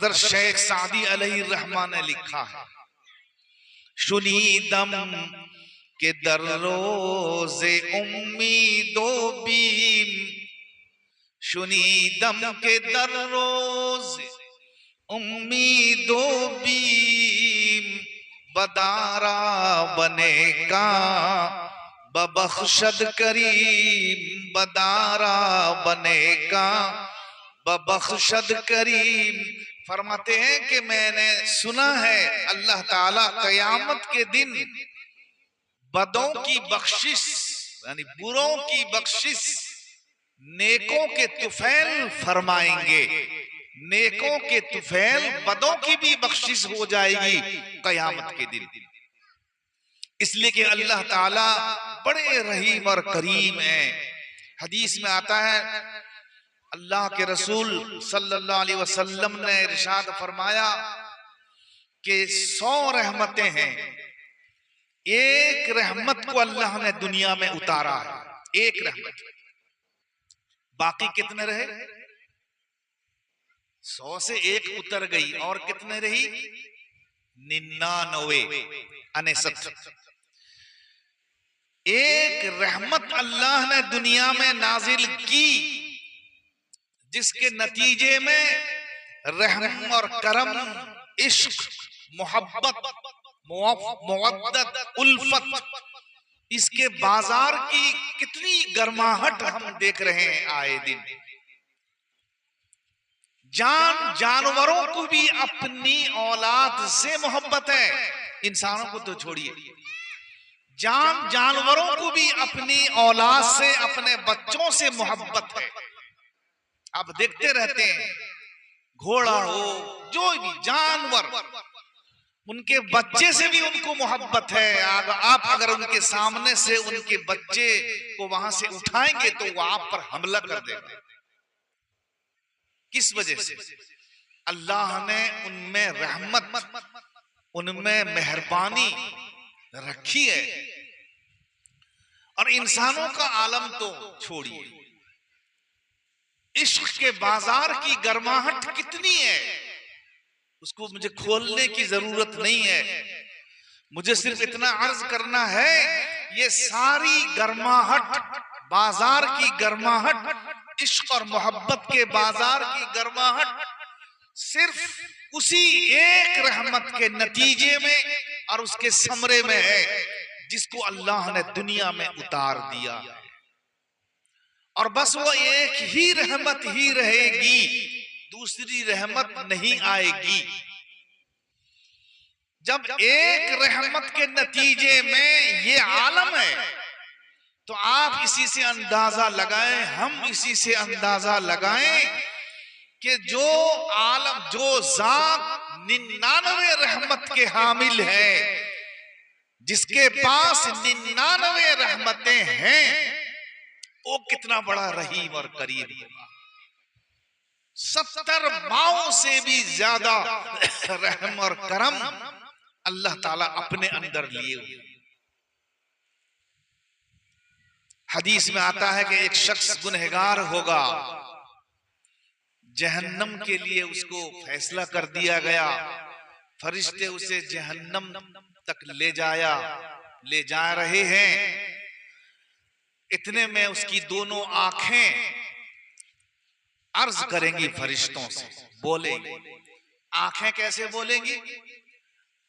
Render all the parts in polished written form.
हजरत शेख सादी अलैहि रहमान ने लिखा है, शुनीदम के दर्रोज़े उम्मीदो बीम, शुनीदम के दर्रोज़े उम्मीदो बीम, बदारा बनेगा बबख्शद करीम, बदारा बनेगा बबख्शद करीम। फरमाते हैं कि मैंने सुना है अल्लाह ताला क़यामत के दिन बदों की बख्शिश यानी बुरों की बख्शिश नेकों के तुफैल फरमाएंगे, नेकों के तुफैल बदों की भी बख्शिश हो जाएगी क़यामत के दिन। इसलिए कि अल्लाह ताला बड़े रहीम और करीम हैं। हदीस में आता है अल्लाह के रसूल सल्लल्लाहु अलैहि वसल्लम ने इरशाद फरमाया कि 100 रहमतें हैं, एक रहमत को अल्लाह ने दुनिया में उतारा है, एक रहमत, बाकी कितने रहे? 100 से एक उतर गई और कितने रही? 99 अनेसत। एक रहमत अल्लाह ने दुनिया में नाजिल की जिसके नतीजे में रहम और करम, इश्क, मोहब्बत, मुवद्दत, उल्फत, इसके बाजार की कितनी गर्माहट हम देख रहे हैं आए दिन। जानवरों को भी अपनी औलाद से मोहब्बत है, इंसानों को तो छोड़िए, जानवरों को भी अपनी औलाद से, अपने बच्चों से मोहब्बत है। आप देखते रहते हैं, घोड़ा हो, जो भी जानवर, उनके बच्चे से भी उनको मोहब्बत है। आप अगर उनके सामने से उनके बच्चे को वहां से उठाएंगे तो वो आप पर हमला कर देंगे। किस वजह से? अल्लाह ने उनमें रहमत, उनमें मेहरबानी रखी है। और इंसानों का आलम तो छोड़िए, इश्क के बाजार की गर्माहट कितनी है, उसको मुझे खोलने की जरूरत नहीं है। मुझे सिर्फ इतना अर्ज करना है, ये सारी गर्माहट, बाजार की गर्माहट, इश्क और मोहब्बत के बाजार की गर्माहट सिर्फ उसी एक रहमत के नतीजे में और उसके समरे में है जिसको अल्लाह ने दुनिया में उतार दिया। और बस वो एक ही रहमत ही रहेगी, दूसरी रहमत नहीं आएगी। जब एक रहमत के नतीजे में ये आलम है तो आप इसी से अंदाजा लगाएं, हम इसी से अंदाजा लगाएं कि जो आलम, जो जात 99 रहमत के हामिल है, जिसके पास 99 रहमतें हैं, वो कितना बड़ा रहीम और करीम होगा। 70 माओं से भी ज्यादा रहम और करम अल्लाह ताला अपने अंदर लिए हुए। हदीस में आता है कि एक शख्स गुनहगार होगा, जहन्नम के लिए उसको फैसला कर दिया गया, फरिश्ते उसे जहन्नम तक ले जा रहे हैं। इतने में उसकी दोनों आंखें अर्ज करेंगी फरिश्तों से, बोलेंगी। आंखें कैसे बोलेंगी?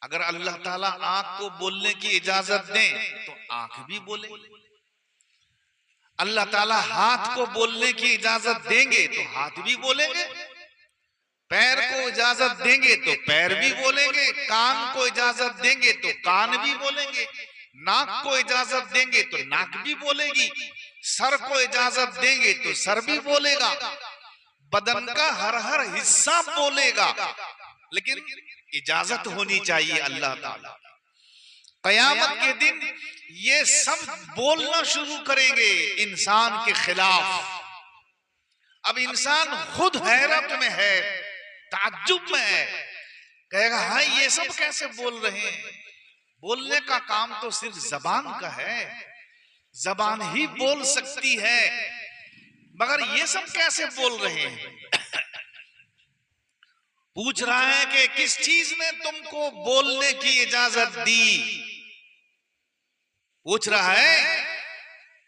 अगर अल्लाह ताला आंख को बोलने की इजाजत दें तो आंख भी बोलेगी। अल्लाह ताला हाथ को बोलने की इजाजत देंगे तो हाथ भी बोलेंगे, पैर को इजाजत देंगे तो पैर भी बोलेंगे, कान को इजाजत देंगे तो कान भी बोलेंगे, नाक को इजाजत देंगे तो नाक भी बोलेगी, सर को इजाजत देंगे तो सर भी बोलेगा, बदन का हर हिस्सा बोलेगा, लेकिन इजाजत होनी चाहिए अल्लाह ताला। कयामत के दिन ये सब बोलना शुरू करेंगे इंसान के खिलाफ। अब इंसान खुद हैरत में है, ताज्जुब में है, कहेगा हाँ ये सब कैसे बोल रहे हैं? बोलने का काम तो सिर्फ जबान का है, जबान ही बोल सकती है, मगर ये सब कैसे बोल रहे हैं? पूछ रहा है कि किस चीज ने तुमको बोलने की इजाजत दी। पूछ रहा है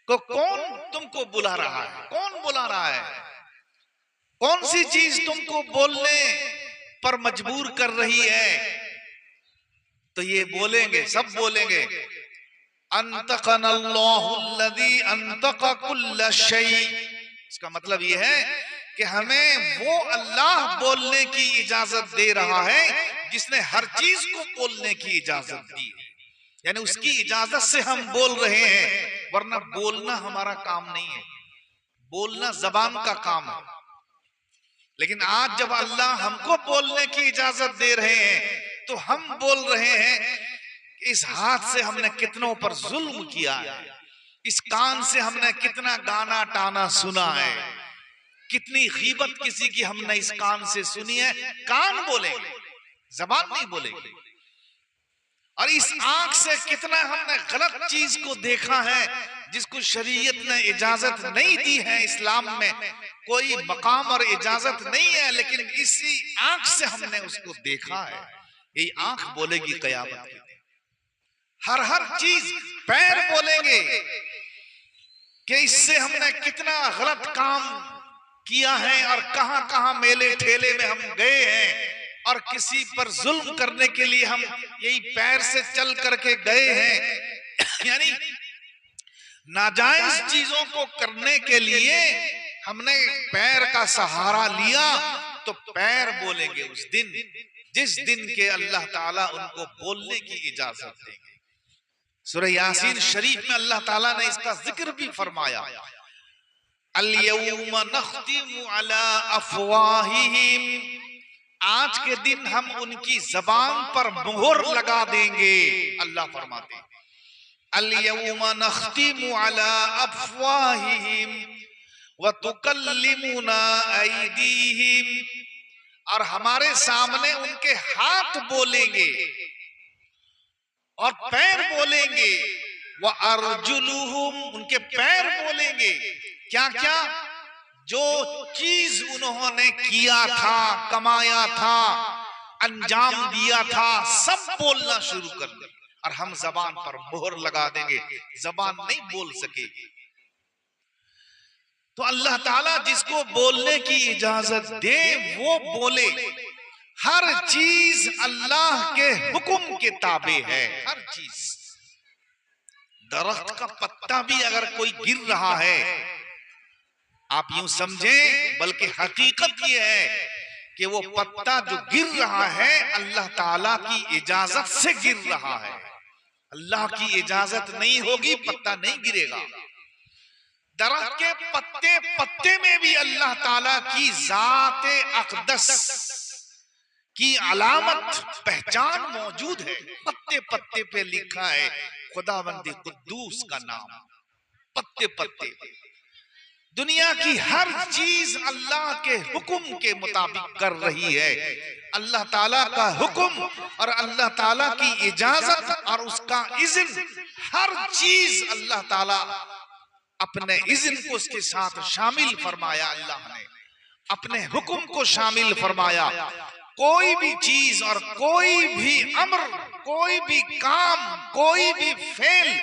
कि कौन तुमको बुला रहा है, कौन बुला रहा है, कौन सी चीज तुमको बोलने पर मजबूर कर रही है। तो ये बोलेंगे, सब बोलेंगे, अंतक़नल्लाहुल्लज़ी अंतक़ कुल्ल शै। इसका मतलब ये है कि हमें वो अल्लाह बोलने की इजाजत दे रहा है जिसने हर चीज को बोलने की इजाजत दी, यानी उसकी इजाजत से हम बोल रहे हैं, वरना बोलना हमारा काम नहीं है, बोलना जबान का काम है। लेकिन आज जब अल्लाह हमको बोलने की इजाजत दे रहे हैं तो हम बोल रहे हैं इस हाथ से हमने कितनों पर जुल्म किया है, इस कान से हमने कितना गाना टाना सुना है, कितनी गीबत किसी की हमने इस कान से सुनी है। कान बोलेंगे, जबान नहीं बोलेगी। और इस आंख से कितना हमने गलत चीज को देखा है जिसको शरीयत ने इजाजत नहीं दी है। इस्लाम में कोई मकाम और इजाजत नहीं है, लेकिन इसी आंख से हमने उसको देखा है। यही आंख बोलेगी कयामत के दिन। हर चीज, पैर बोलेंगे कि इससे हमने कितना गलत काम किया है और कहां कहां मेले ठेले में हम गए हैं और किसी पर जुल्म करने के लिए हम यही पैर से चल करके गए हैं। यानी नाजायज चीजों को करने के लिए हमने पैर का सहारा लिया, तो पैर बोलेंगे उस दिन, जिस दिन के अल्लाह ताला उनको बोलने की इजाजत देंगे। सूरह यासीन शरीफ में अल्लाह ताला ने इसका जिक्र भी फरमाया, अल-यौम नख्तिमु अला अफवाहिहिम, आज के दिन हम उनकी जबान पर मोहर लगा देंगे। अल्लाह फरमाते हैं अल-यौम नख्तिमु अला अफवाहिहिम व तुकल्लिमुना ऐदीहिम, और हमारे सामने उनके हाथ बोलेंगे और पैर बोलेंगे, व अर्जुलुहुम, उनके पैर बोलेंगे। क्या क्या? जो चीज उन्होंने किया था, कमाया था, अंजाम दिया था, सब बोलना शुरू कर देंगे और हम जबान पर मोहर लगा देंगे, जबान नहीं बोल सकेगी। तो अल्लाह ताला जिसको बोलने की इजाजत दे वो बोले। हर चीज अल्लाह के हुक्म के ताबे है, हर चीज। दरख्त का पत्ता भी अगर कोई गिर रहा है, आप यूं समझें, बल्कि हकीकत ये है कि वो पत्ता जो गिर रहा है अल्लाह ताला की इजाजत से गिर रहा है। अल्लाह की इजाजत नहीं होगी पत्ता नहीं गिरेगा। दरख्त के पत्ते पत्ते में भी अल्लाह ताला की जाते अक़दस की अलामत, पहचान मौजूद है। पत्ते पत्ते पे लिखा है खुदावंदी कुद्दूस का नाम, पत्ते पत्ते। दुनिया की हर चीज अल्लाह के हुक्म के मुताबिक कर रही है। अल्लाह ताला का हुक्म और अल्लाह ताला की इजाजत और उसका इज़्न, हर चीज अल्लाह ताला अपने इज़्न को उसके साथ शामिल फरमाया। अल्लाह ने अपने हुक्म को शामिल फरमाया। कोई भी चीज और कोई भी अम्र, कोई भी काम, कोई भी फेल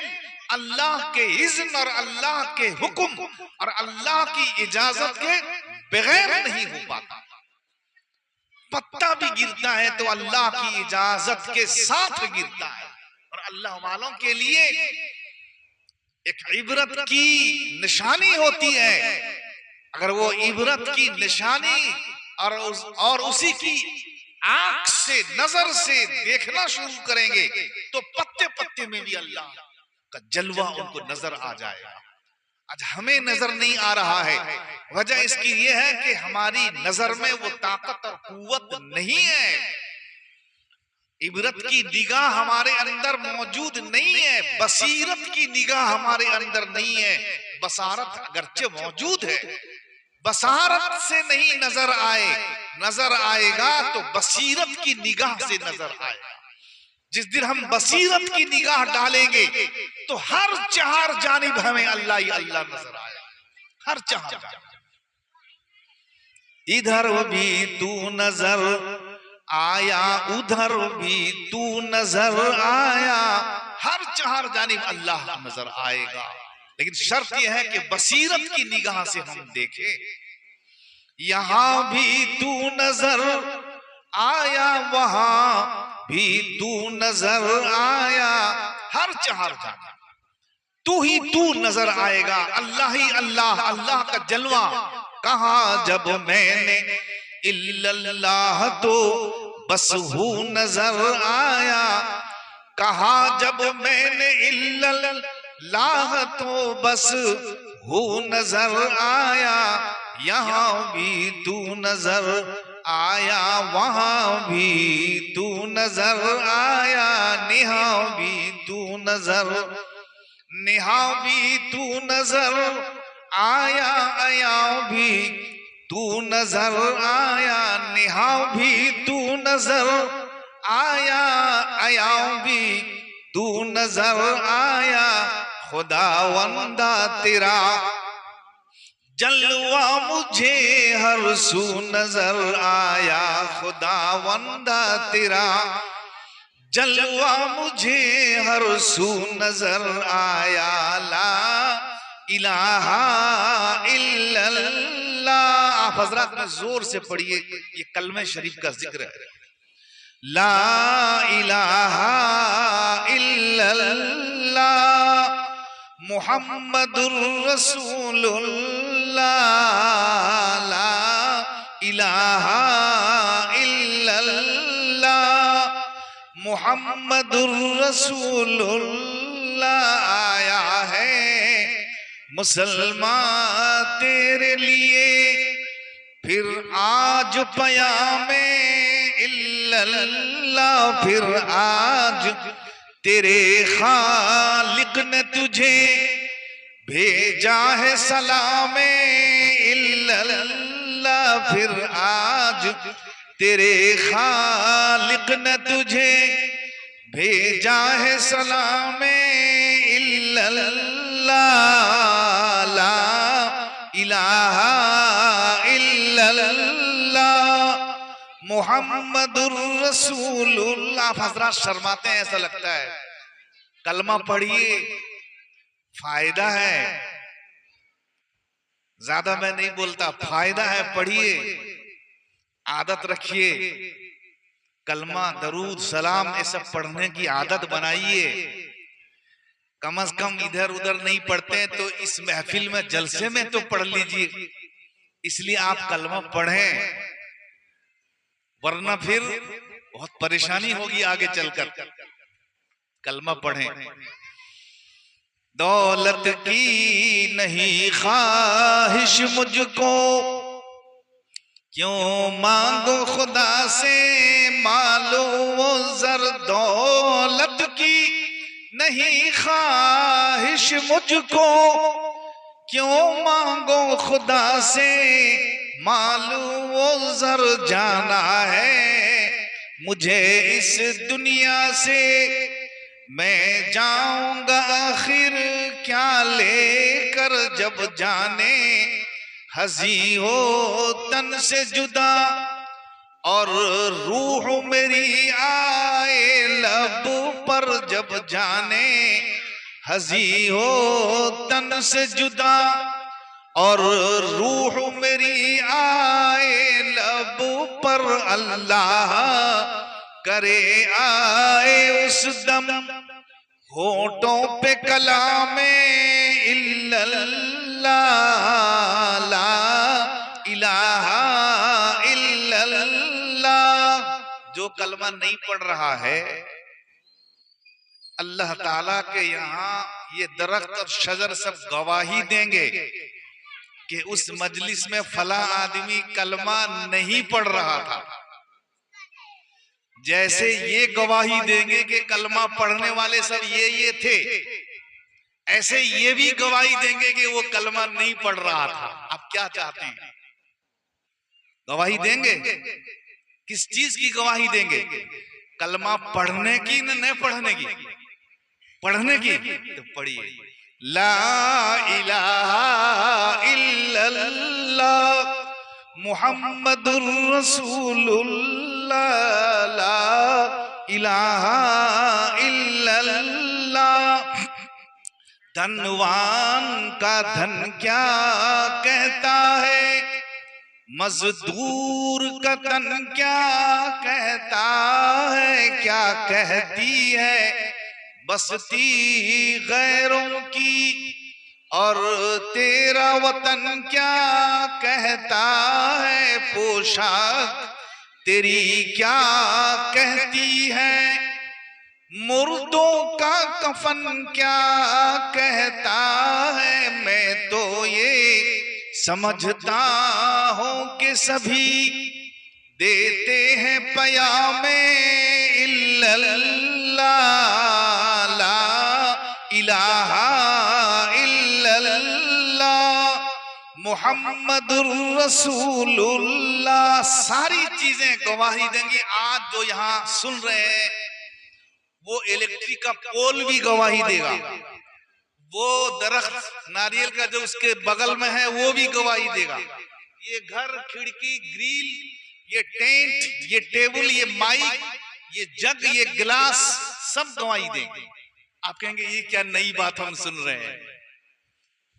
अल्लाह के इज़्न और अल्लाह के हुक्म और अल्लाह की इजाजत के बगैर नहीं हो पाता। पत्ता भी गिरता है तो अल्लाह की इजाजत के साथ गिरता है। और अल्लाह वालों के लिए एक इबरत की निशानी होती है। अगर वो इबरत की निशानी और उसी की आंख से, नजर से देखना शुरू करेंगे तो पत्ते पत्ते में भी अल्लाह का जलवा उनको नजर आ जाएगा। आज हमें नजर नहीं आ रहा है, वजह इसकी ये है कि हमारी नजर में वो ताकत और कुव्वत नहीं है। इबरत की निगाह हमारे अंदर मौजूद नहीं है, बसीरत की निगाह हमारे अंदर नहीं है। बसारत अगरचे मौजूद है, बसारत से नहीं नजर आए, नजर आएगा तो बसीरत की निगाह से नजर आएगा। जिस दिन हम बसीरत की निगाह डालेंगे तो हर चार जानिब हमें अल्लाह ही अल्लाह नजर आएगा, हर चार। इधर भी तू नजर आया उधर भी तू नजर आया, हर चार जानिब अल्लाह नजर आएगा। लेकिन शर्त यह है कि बसीरत की निगाह से हम देखें। यहां भी तू नजर आया, वहां भी तू नजर आया, हर चार जानिब तू ही तू नजर आएगा। अल्लाह ही अल्लाह, अल्लाह का जलवा। कहा जब मैंने इल्लल्लाह तो बस हू नजर आया, कहा जब मैंने इल्लल्लाह तो बस हू नजर आया। यहां भी तू नजर आया, वहां भी तू नजर आया, निहा भी तू नजर, निहा भी तू नजर आया, आया भी तू नजर आया, निहा भी तू नजर आया, आया भी तू नजर आया। खुदावंदा तेरा जलवा मुझे हर सू नजर आया, खुदावंदा तेरा जलवा मुझे हर सू नजर आया। ला इलाहा इल्लल्लाह। आप हजरात में जोर से पढ़िए, ये कलमे शरीफ का जिक्र है। ला इलाहा इल्लल्लाह मुहम्मदुर रसूलुल्लाह। ला इलाहा इल्लल्लाह मुहम्मदुर रसूलुल्लाह। आया है मुसलमान तेरे लिए, फिर आज पयामे इल्लल्लाह, फिर आज तेरे खालिक ने तुझे भेजा है सलामे इल्लल्लाह, फिर आज तेरे खालिक ने तुझे भेजा है सलामे इल्लल्लाह। ला इलाहा इल्लल्लाह मुहम्मदुर रसूलुल्लाह। आप हजरात शर्माते हैं, ऐसा लगता है। कलमा पढ़िए, फायदा है। ज्यादा मैं नहीं बोलता, फायदा है, पढ़िए, आदत रखिए। कलमा, दरूद, सलाम, ये सब पढ़ने की आदत बनाइए। कम से कम इधर उधर नहीं पढ़ते हैं तो इस महफिल में, जलसे में तो पढ़ लीजिए। इसलिए आप कलमा पढ़ें, वरना फिर बहुत परेशानी होगी आगे चलकर। कलमा पढ़ें। दौलत की नहीं ख्वाहिश मुझको, क्यों मांगो खुदा से मालो वो जर। दौलत की नहीं ख्वाहिश मुझको, क्यों मांगो खुदा से मालो वो जर। जाना है मुझे इस दुनिया से, मैं जाऊंगा आखिर क्या लेकर। जब जाने हजी हो तन से जुदा, और रूह मेरी आए लब पर। जब जाने हजी हो तन से जुदा, और रूह मेरी आए लब पर। अल्लाह करे आए उस दम होठों पे कलामे इल्लल्लाह। ला इलाहा इल्लल्लाह। जो कलमा नहीं पढ़ रहा है, अल्लाह ताला के यहाँ ये दरख्त और शजर सब गवाही देंगे कि उस मजलिस में फला आदमी कलमा नहीं पढ़ रहा था। जैसे ये गवाही देंगे कि कलमा पढ़ने वाले सब ये थे, ऐसे ये भी गवाही देंगे कि वो कलमा नहीं पढ़ रहा था। आप क्या चाहते हैं? गवाही देंगे। किस चीज की गवाही देंगे? कलमा पढ़ने की, न पढ़ने की? पढ़ने की। तो पढ़िए, ला इलाहा इल्लल्लाह मुहम्मदुर रसूलुल्लाह। ला इलाहा इल्लल्लाह। धनवान का धन क्या कहता है, मजदूर का तन क्या कहता है, क्या कहती है बस्ती गैरों की, और तेरा वतन क्या कहता है, पोशाक तेरी क्या कहती है, मुर्दों का कफन क्या कहता है। मैं तो ये समझता हूं कि सभी देते हैं पयामे इल्लल्लाह, ला इलाहा इल्लल्लाह मुहम्मदुर रसूलुल्लाह। सारी चीजें गवाही देंगी। आज जो यहां सुन रहे हैं वो इलेक्ट्रिक का पोल भी गवाही देगा, वो दरख्त नारियल का जो उसके बगल में है वो भी गवाही देगा, ये घर, खिड़की, ग्रिल, ये टेंट, ये टेबल, ये माइक, ये जग, ये गिलास सब गवाही देंगे। आप कहेंगे ये क्या नई बात हम सुन रहे हैं।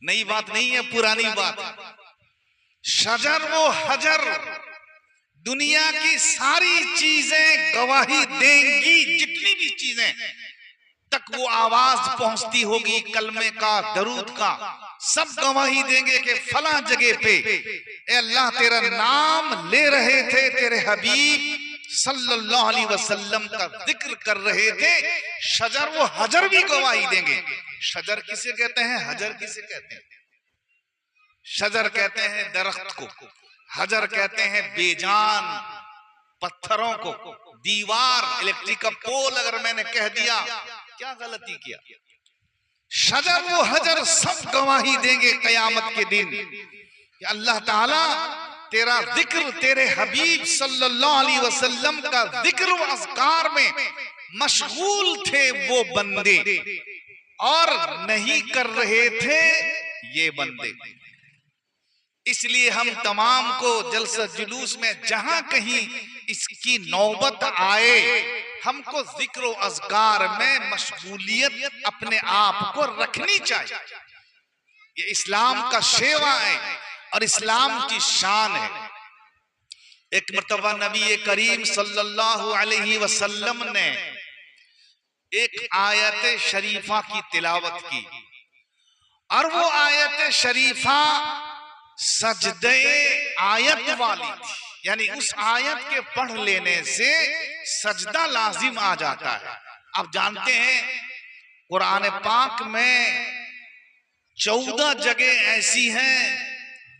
नई बात नहीं है, पुरानी बात है। शजर वो हजर, दुनिया की सारी चीजें गवाही देंगी, जितनी भी चीजें तक वो आवाज पहुंचती होगी कलमे का, दरूद का, सब गवाही देंगे कि फला जगह पे ए अल्लाह तेरा नाम ले रहे थे, तेरे हबीब सल्लल्लाहु अलैहि वसल्लम का जिक्र कर रहे थे। शजर वो हजर भी गवाही देंगे। शजर किसे कहते हैं, हजर किसे कहते हैं? शजर कहते हैं दरख्त को, हजर कहते हैं बेजान पत्थरों को। दीवार, इलेक्ट्रिक का पोल अगर मैंने कह दिया क्या गलती किया। शजर वो हजर सब गवाही देंगे कयामत के दिन कि अल्लाह ताला तेरा जिक्र, तेरे हबीब सल्लल्लाहु अलैहि वसल्लम का जिक्र व अज़कार में मशगूल थे वो बंदे और नहीं कर रहे थे ये बंदे। इसलिए हम तमाम को जलसा जुलूस में जहां कहीं इसकी नौबत आए, हमको जिक्र व अज़कार में मशगूलियत अपने आप को रखनी चाहिए। ये इस्लाम का शेवा है और इस्लाम की शान है। एक मर्तबा नबी करीम सल्लल्लाहु अलैहि वसल्लम ने एक आयत शरीफा की तिलावत की और वो आयत शरीफा सजदे आयत वाली थी, यानी उस आयत के पढ़ लेने से सजदा लाजिम आ जाता है। आप जानते हैं कुरान पाक में 14 जगह ऐसी हैं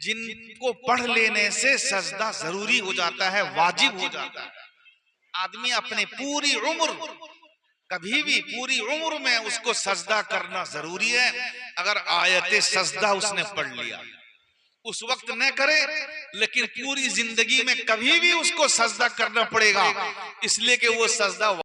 जिनको पढ़ लेने से सजदा जरूरी हो जाता है, वाजिब हो जाता है। आदमी अपने पूरी उम्र, कभी भी पूरी उम्र में उसको सजदा करना जरूरी है। अगर आयत सजदा उसने पढ़ लिया, उस वक्त न करे लेकिन पूरी जिंदगी में कभी भी उसको सजदा करना पड़ेगा, इसलिए कि वो सजदा